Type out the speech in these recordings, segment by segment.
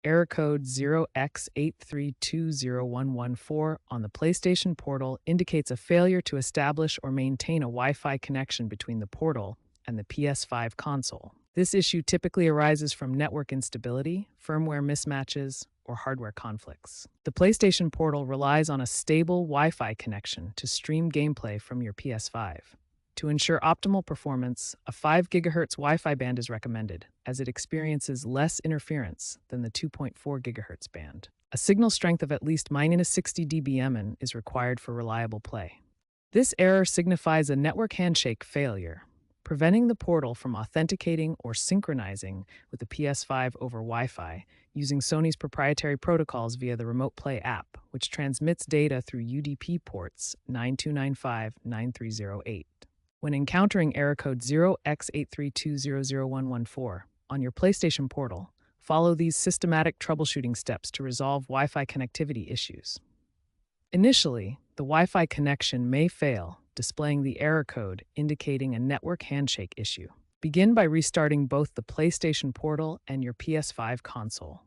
Error code 0x83200114 on the PlayStation portal indicates a failure to establish or maintain a Wi-Fi connection between the portal and the PS5 console. This issue typically arises from network instability, firmware mismatches, or hardware conflicts. The PlayStation portal relies on a stable Wi-Fi connection to stream gameplay from your PS5. To ensure optimal performance, a 5 GHz Wi-Fi band is recommended, as it experiences less interference than the 2.4 GHz band. A signal strength of at least -60 dBm is required for reliable play. This error signifies a network handshake failure, preventing the portal from authenticating or synchronizing with the PS5 over Wi-Fi using Sony's proprietary protocols via the Remote Play app, which transmits data through UDP ports 9295-9308. When encountering error code 0x83200114 on your PlayStation portal, follow these systematic troubleshooting steps to resolve Wi-Fi connectivity issues. Initially, the Wi-Fi connection may fail, displaying the error code indicating a network handshake issue. Begin by restarting both the PlayStation portal and your PS5 console.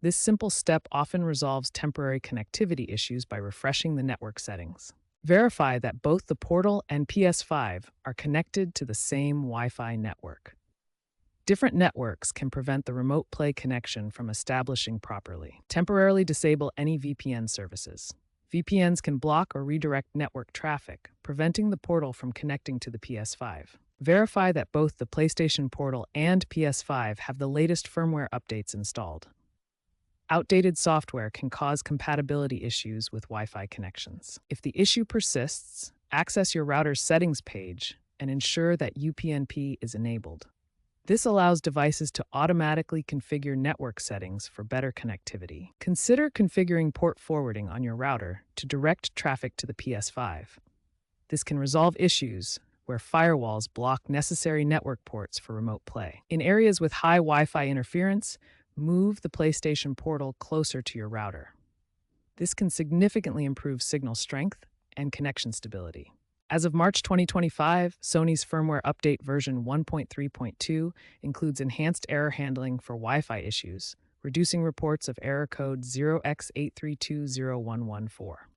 This simple step often resolves temporary connectivity issues by refreshing the network settings. Verify that both the portal and PS5 are connected to the same Wi-Fi network. Different networks can prevent the remote play connection from establishing properly. Temporarily disable any VPN services. VPNs can block or redirect network traffic, preventing the portal from connecting to the PS5. Verify that both the PlayStation portal and PS5 have the latest firmware updates installed. Outdated software can cause compatibility issues with Wi-Fi connections. If the issue persists, access your router's settings page and ensure that UPnP is enabled. This allows devices to automatically configure network settings for better connectivity. Consider configuring port forwarding on your router to direct traffic to the PS5. This can resolve issues where firewalls block necessary network ports for remote play. In areas with high Wi-Fi interference, move the PlayStation portal closer to your router. This can significantly improve signal strength and connection stability. As of March 2025, Sony's firmware update version 1.3.2 includes enhanced error handling for Wi-Fi issues, reducing reports of error code 0x83200114.